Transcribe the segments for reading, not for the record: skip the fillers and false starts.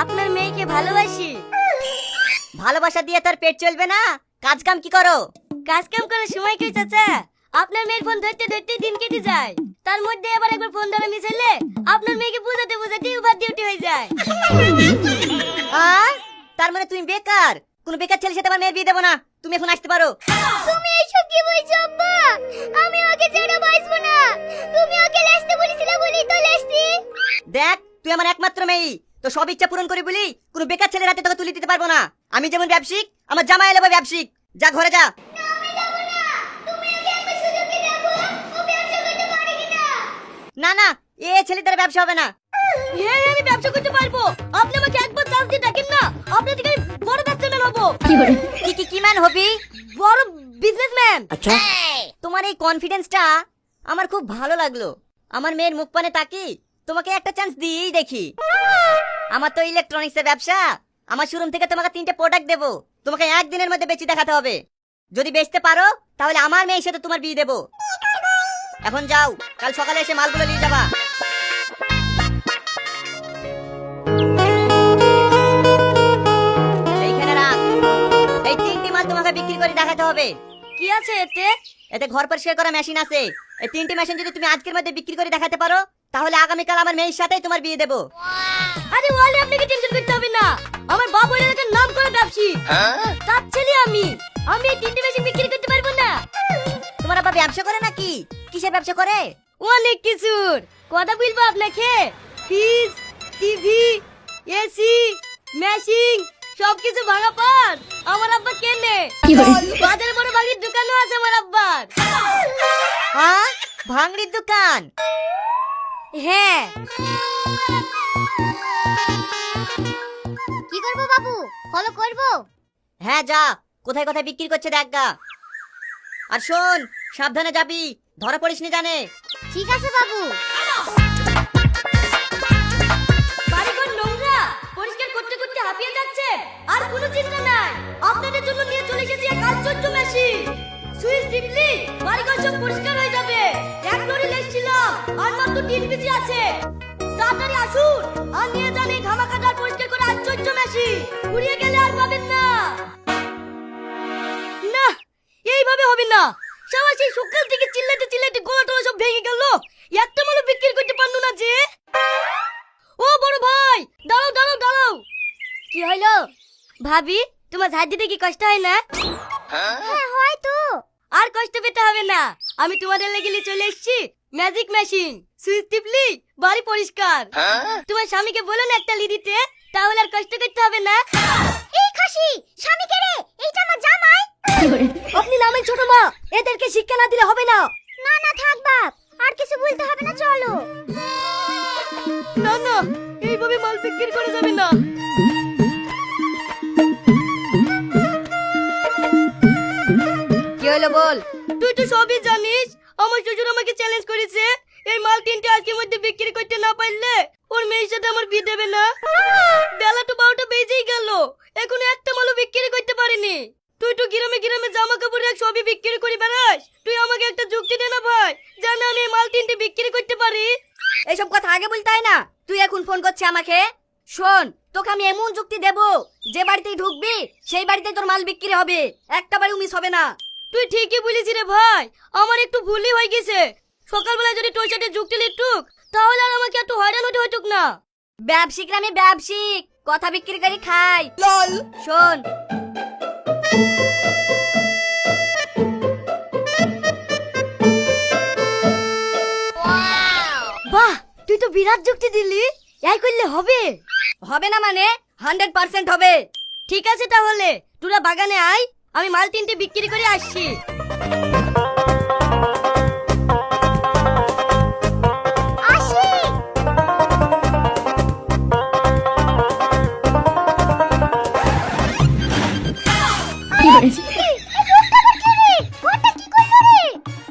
আপনার মেয়েকে ভালোবাসি। ভালোবাসা দিয়ে তার পেট চলবে না, কাজ কাম কি করো? কাজ কাম করার সময় কি চাচা? আপনার মেয়ের ফোন ধরতে ধরতে দিন কেটে যায়, তার মধ্যে আবার একবার ফোন ধরে মিস হলে আপনার মেয়েকে বোঝাতে বোঝাতে ওভার ডিউটি হয়ে যায়। তার মানে তুমি বেকার? কোন বেকার ছেলের সাথে আমার মেয়ের বিয়ে দেবো না, তুমি এখন আসতে পারো। তুমি এসব কি বলছো আব্বা? আমি ওকে ছেড়ে বাঁচবো না। তুমি ওকে লেসতে বলেছিলে বলেই তো লেসছি। দেখ, তুই আমার একমাত্র মেয়ে, তো সব ইচ্ছা পূরণ করে বলি কোনো বেকার ছেলের হাতে তোকে তুলে দিতে পারবো না। আমি যেমন ব্যবসায়িক, আমার জামাই এলো ব্যবসায়িক। যা ঘরে যা। না না, এ ছেলেদের ব্যবসা হবে না। আমি ব্যবসা করতে পারবো, আপনি আমাকে একবার চান্স দিয়ে দেখেন না, আপনার থেকে বড় ব্যবসাম্যান হবো। কি ম্যান হবি? বড় বিজনেসম্যান। আচ্ছা, তোমার এই কনফিডেন্সটা আমার খুব ভালো লাগলো। আমার মেয়ের মুখ পানে তাকি তোমাকে একটা চান্স দিয়েই দেখি। আমার তো ইলেকট্রনিক্স এর ব্যবসা, আমার শোরুম থেকে তোমাকে 3টে প্রোডাক্ট দেবো, তোমাকে একদিনের মধ্যে বেচে দেখাতে হবে। যদি বেচতে পারো তাহলে আমার মেয়ের সাথে তোমার বিয়ে দেবো। এখন যাও, কাল সকালে এসে মালগুলো নিয়ে যাবা। এইখানে রাখ, এই 3টি মাল তোমাকে বিক্রি করে দেখাতে হবে। কি আছে এতে? এতে ঘর পরিষ্কার করা মেশিন আছে। এই 3টি মেশিন যদি তুমি আজকের মধ্যে বিক্রি করে দেখাতে পারো তাহলে আগামীকাল আমার মেয়ের সাথেই তোমার বিয়ে দেবো। আরে ওয়ালি, আপনাকে টেনশন করতে হবে না, আমার বাপ ওই এলাকার নাম করা ব্যবসায়ী, তার ছেলে আমি। আমি এই 3টি মেশিন বিক্রি করতে পারবো না। তোমার বাবা ব্যবসা করে নাকি? কিসের ব্যবসা করে? অনেক কিছুর। কথা বলবো আপনাকে? ফ্রিজ, টিভি, এসি, মেশিন সবকিছু ভাঙা পান আমার আব্বা কেনে। বাজারে বড় ভাঙড়ির দোকানও আছে আমার আব্বার। হ্যাঁ, ভাঙড়ির দোকান? হ্যাঁ। কি করব বাবু? ফলো করব? হ্যাঁ যা, কোথায় কোথায় বিক্রি করছে দেখা। আর শোন, সাবধানে যাবি, ধরা পড়িস নি জানে। ঠিক আছে বাবু। বাড়িঘর নোংরা পরিষ্কার করতে করতে হাঁপিয়ে যাচ্ছে, আর কোনো চিন্তা নাই। আপনাদের জন্য নিয়ে চলে এসেছি এক আশ্চর্য মেশিন। সুইচ টিপলি বাড়িঘর সব পরিষ্কার হয়ে যাবে। এক লরি লেসছিলাম, আর মাত্র 3 পিসি আছে। তাড়াতাড়ি আসুন আর নিয়ে যান এই ধামাকাদার পরিষ্কার করে আশ্চর্য মেশিন। ঘুরিয়ে গেলে আর পাবেন না। না, এইভাবে হবে না। সবাই সেই সকাল থেকে চিল্লাতে চিল্লাতে গলা টলা সব ভেঙে গেল, একটা মালও বিক্রি করতে পারলো না যে। ও বড় ভাই, দাঁড়াও দাঁড়াও দাঁড়াও। কি হলো ভাবি, তোমার ঝাড় দিতে কি কষ্ট হয় না? হ্যাঁ হয় তো। আর কষ্ট পেতে হবে না, আমি তোমাদের লেগে নিয়ে চলে এসেছি ম্যাজিক মেশিন। সুইচ টিপলি বাড়ি পরিষ্কার। তোমার স্বামীকে বলো না একটা লি দিতে, তাহলে আর কষ্ট করতে হবে না। এই খাসি, স্বামীকে রে, এইটা আমার জামাই। আপনি নামেন ছোট মা, এদেরকে শিক্ষা না দিলে হবে না। না না থাক বাপ, আর কিছু বলতে হবে না, চলো। না না, এইভাবে মাল বিক্রি করে যাবে না। কি হলো বল? তুই তো সবই জানিস, আমার শ্বশুর আমাকে চ্যালেঞ্জ করেছে, এই মাল 3টে আজকের মধ্যে বিক্রি করতে না পারলে ওর মেয়ের সাথে আমার বিয়ে দেবে না। বেলা তো 12টা বেজেই গেল, এখনো একটা মালও বিক্রি করতে পারিনি। তুই তো গ্রামে গ্রামে জামা কাপড় এক সবই বিক্রি করে বেড়াস, তুই আমাকে একটা যুক্তি দে না ভাই, যেন আমি এই মাল 3টে বিক্রি করতে পারি। এইসব কথা আগে বলতে হয় না, তুই এখন ফোন করছিস আমাকে। শোন, তোকে আমি এমন যুক্তি দেব, যে বাড়িতেই ঢুকবি সেই বাড়িতেই তোর মাল বিক্রি হবে, একটা বাড়িও মিস হবে না। তুই ঠিকই বলেছিস রে ভাই, আমার একটু ভুলই হয়ে গেছে। সকালবেলা যদি তোর সাথে যুক্তি লিখতুক তাহলে আর আমাকে এত হয়রান হতে হতুক না। ব্যবসায়িক আমি ব্যবসায়িক, কথা বিক্রি করে খাই। লল শোন, বাহ, তুই তো বিরাট যুক্তি দিলি। এই করলে হবে? হবে না মানে 100% হবে। ঠিক আছে তাহলে তোরা বাগানে আয়, আমি মাল 3টে বিক্রি করে আসছি। আসি।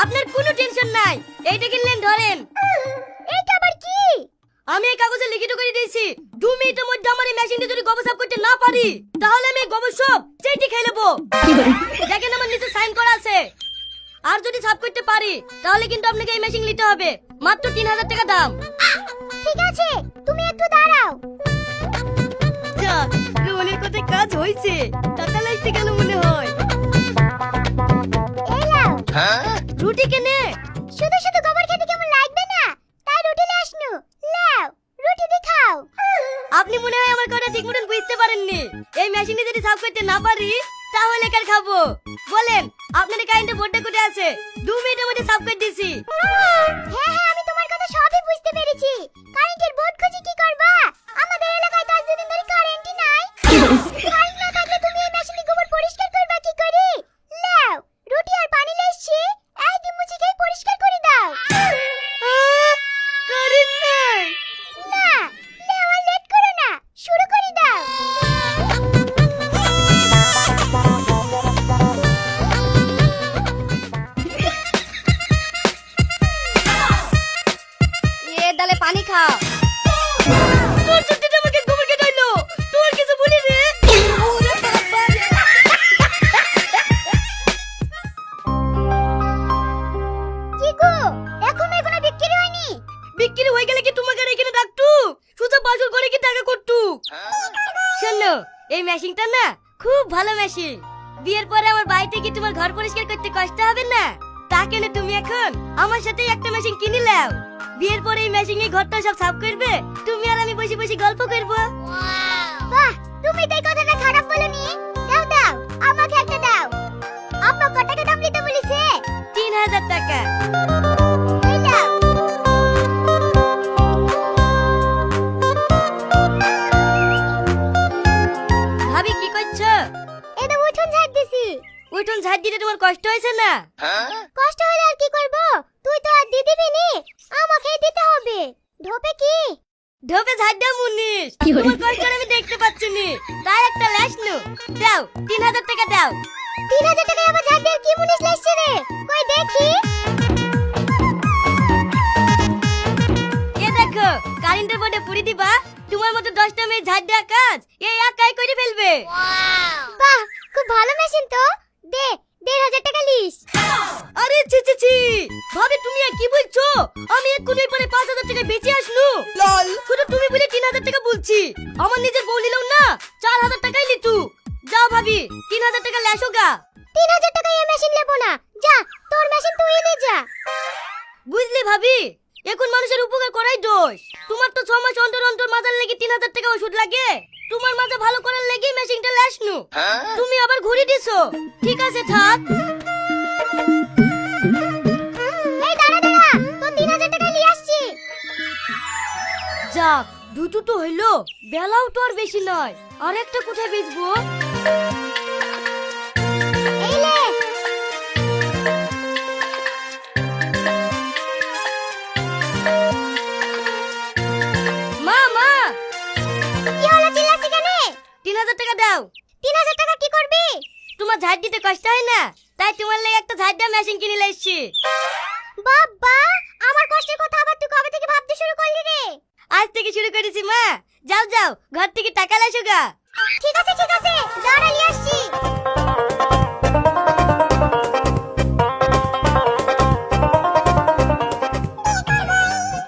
আপনার কোনো টেনশন নাই, এইটা কিনলেন ধরেন। এইটা আবার কি? আমি এই কাগজে লিখিত করে দিয়েছি, 2 মিনিটের মধ্যে আমার এই মেশিনটা যদি গোবর সাফ করতে না পারি তাহলে আমি এই গোবর সব চেটে খেয়ে নেবো। দেখেন আমার নিচে সাইন করা আছে। আর যদি সাফ করতে পারি তাহলে কিন্তু আপনাকে এই মেশিন নিতে হবে, মাত্র 3000 টাকা দাম। ঠিক আছে, তুমি একটু দাঁড়াও। হয়েছে, টাকা লাগতে গেল মনে হয়। এই লাও, রুটি কেনে? শুধু শুধু গোবর খেতে কেমন লাগবে না, তাই রুটি নিয়ে আসনু। লাও, রুটি দি খাও। আপনি মনে হয় আমার কথা ঠিক মতন বুঝতে পারেননি। এই মেশিনে যদি সাফ করতে না পারি তাহলে কার খাবো বলেন? আপনাদের কারেন্টের বোর্ডটা কোথায় আছে? 2 মিনিটের মধ্যে সাফ করে দিছি। হ্যাঁ হ্যাঁ, আমি তোমার কথা সবই বুঝতে পেরেছি। কারেন্টের বোর্ড খুঁজে কি করবা? আমাদের এলাকায় তো আজ দুদিন ধরে কারেন্টই নাই। কারেন্ট না থাকলে তুমি এই মেশিনে গোবর পরিষ্কার করবা কি করে? লাও, রুটি আর পানি লেসছি, একদিন মুছে খেয়ে পরিষ্কার করে দাও। কারেন্ট নাই। না, লাও, আর লেট করো না, শুরু করে দাও। এ ডালে পানি খাও। তোর চুটিতে আমাকে গোবর কে ডাইলো, তোর কিছু বলি রে? ওরে বাবা রে। কি গো, এখনো এখনো বিক্রি হয়নি? বিক্রি হয়ে গেলে কি তোমাকে আর এখানে ডাকতু? সুজা বাজুর করে কি টাকা করতু? শোনো, এই মেশিনটা না খুব ভালো মেশিন। বিয়ের পরে আমার বাড়িতে কি তোমার ঘর পরিষ্কার করতে কষ্ট হবে না? তা কেন তুমি এখন আমার সাথে একটা মেশিন কিনে নাও। বিয়ের পরে এই মেশিনে ঘরটা সব সাফ করবে, তুমি আর আমি বসে বসে গল্প করব। বাহ, তুমি তো এই কথাটা খারাপ বলনি। দাও দাও, আমাকে একটা দাও। আব্বা কত টাকা দাম দিতে বলেছে? 3000 টাকা। এই নাও। ভাবি কি করছো? এটা উঠোন ঝাড় দিছি। উঠোন ঝাড় দিতে তোমার কষ্ট হয়েছে না? কষ্ট হলে আর কি করব? তুই তো আর দিয়ে দিবি নি, আমাকেই দিতে হবে। ঢোপে কি? ঢোপে ঝাড় দাও মুনিশ। তোমার কষ্ট আমি দেখতে পাচ্ছি নি, তাই একটা ল্যাশ নো দাও। 3000 টাকা দাও। 3000 টাকায় আবার ঝাড় দিয়ে কি মুনিশ লাগছে রে? কই দেখি। এ দেখো, কারেন্টের বোর্ডে পুরি দিবা। তোমার মতো 10টা মেয়ে ঝাড় দেওয়া কাজ এই একাই করে ফেলবে। বাহ, খুব ভালো মেশিন তো। দে, 1500 টাকা লিস। আরে ছি ছি ছি, ভাবি তুমি আর কি বলছো? আমি এক্ষুনি পরে 5000 টাকা বেঁচে আসলু। লল, শুধু তুমি বলে 3000 টাকা বলছি। আমার নিজের বউ নিলাম না, 4000 টাকাই লিটু। যাও ভাবি, 3000 টাকা লেসো গা। 3000 টাকায় এই মেশিন নেবো না। যা, তোর মেশিন তুই নে যা। বুঝলি ভাবি, এখন মানুষের উপকার করাই দোষ। তোমার তো 6 মাস অন্তর অন্তর মাজার লেগে 3000 টাকা ওষুধ লাগে। তোমার মাজা ভালো করার লেগে মেশিনটা লেসনু। তুমি আবার ঘুরি দিছো। ঠিক আছে থাক। এই দাঁড়া দাঁড়া, তোর 3000 টাকা নিয়ে আসছি। যাক, দুটো তো হইলো, বেলাও তো আর বেশি নয়। আর একটা কোথায় বেচবো? এই লে। মা মা, কি হলো, চিল্লাছিস কেন? 3000 টাকা দাও। 3000 টাকা কি করবি? তোমার ঝাড় দিতে কষ্ট হয় না, তাই তোমার লেগে একটা ঝাড় দেওয়া মেশিন কিনে লাইছি। বাবা, আমার কষ্টের কথা আবার তুই কবে থেকে ভাবতে শুরু করলি রে? আজ থেকে শুরু করেছি মা। যাও যাও, ঘর থেকে টাকা লাইছো গা। ঠিক আছে দাঁড়া, নিয়ে আসছি।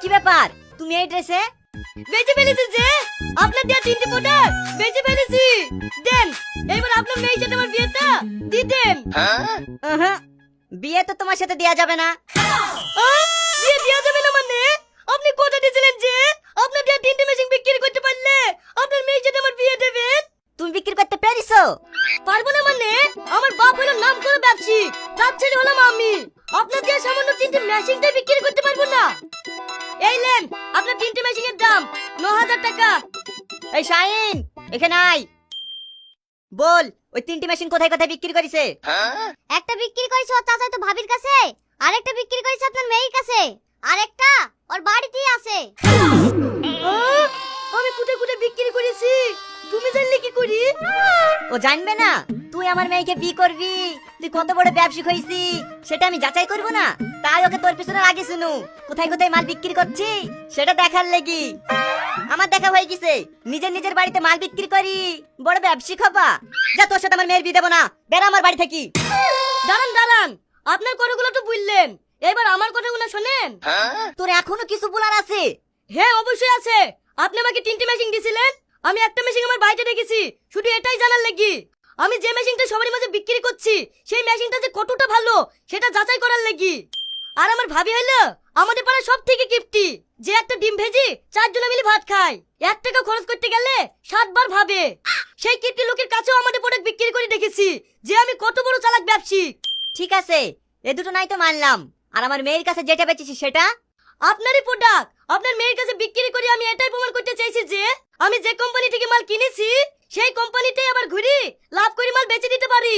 কি ব্যাপার, তুমি এই ড্রেসে? বেঁচে ফেলেছি যে, আপনার দেয়া 3টে প্রোডাক্ট বেঁচে ফেলেছি। দেন, এবার আপনার মেয়ের সাথে আমার বিয়েটা দিতেন। বিয়ে তো তোমার সাথে দেয়া যাবে না। বিয়ে দেওয়া যাবে না মানে? আপনি কথা দিয়েছিলেন যে আপনার দেয়া 3টে মেশিন বিক্রি করতে পারলে আপনার মেয়ের সাথে আমার বিয়ে দেবেন। তুমি বিক্রি করতে পেরেছো? পারবো না মানে? আমার বাপ হলো নাম করে ব্যবসায়িক, তার ছেলে হলাম আমি। আপনার দেয়া সামান্য 3টে মেশিনটা বিক্রি করতে পারবো না। এই নেন, আপনার 3টে মেশিনের দাম 9000 টাকা। এই শাইন, এখানে আয়। বল, ওই 3টি মেশিন কোথায় কোথায় বিক্রি করেছে? একটা বিক্রি করেছে ওর চাচা তো ভাবির কাছে, আরেকটা বিক্রি করেছে আপনার মেয়ের কাছে, আরেকটা ওর বাড়িতেই আছে। আমি কোথায় কোথায় বিক্রি করেছি তুমি জানলে কি করি? ও জানবে না তুই আমার মেয়েকে বিয়ে করবি, তুই কত বড় ব্যবসায়িক হইছি সেটা আমি যাচাই করব না? তাই ওকে তোর পিছনে লাগিয়ে শুনু কোথায় কোথায় মাল বিক্রি করছি সেটা দেখার লাগি। আমার দেখা হয়ে গেছে, নিজের নিজের বাড়িতে মাল বিক্রি করি বড় ব্যবসায়িক হবা। যা, তোর সাথে আমার মেয়ের বিয়ে দেবো না, বেরা আমার বাড়ি থেকে। দাঁড়ান দাঁড়ান, আপনার কথাগুলো তো বললেন, এবার আমার কথাগুলো শোনেন। তোর এখনো কিছু বলার আছে? হ্যাঁ অবশ্যই আছে। আপনি আমাকে 3টে মেশিন দিয়েছিলেন, আমি একটা মেশিন আমার বাড়িতে রেখেছি শুধু এটাই জানার লাগি। আমি যে মেশিনটা সবার মাঝে বিক্রি করছি সেই মেশিনটা যে কতটা ভালো সেটা যাচাই করার লাগি। আর আমার ভাবি হইলো আমাদের পাড়া সব থেকে কিপ্টি, যে একটা ডিম ভেজি 4 জন মিলে ভাত খায়। 1 টাকা খরচ করতে গেলে 7 বার ভাবে। সেই কিপ্টি লোকের কাছেও আমাদের প্রোডাক্ট বিক্রি করে দেখেছি যে আমি কত বড় চালাক ব্যবসায়িক। ঠিক আছে, এ দুটো নাই তো মানলাম, আর আমার মেয়ের কাছে যেটা বেচেছি সেটা? আপনারই প্রোডাক্ট আপনার মেয়ের কাছে বিক্রি করে আমি এটাই প্রমাণ করতে চাইছি যে আমি যে কোম্পানি থেকে মাল কিনেছি সেই কোম্পানিতেই আবার ঘুরি লাভ করে মাল বেচে দিতে পারি।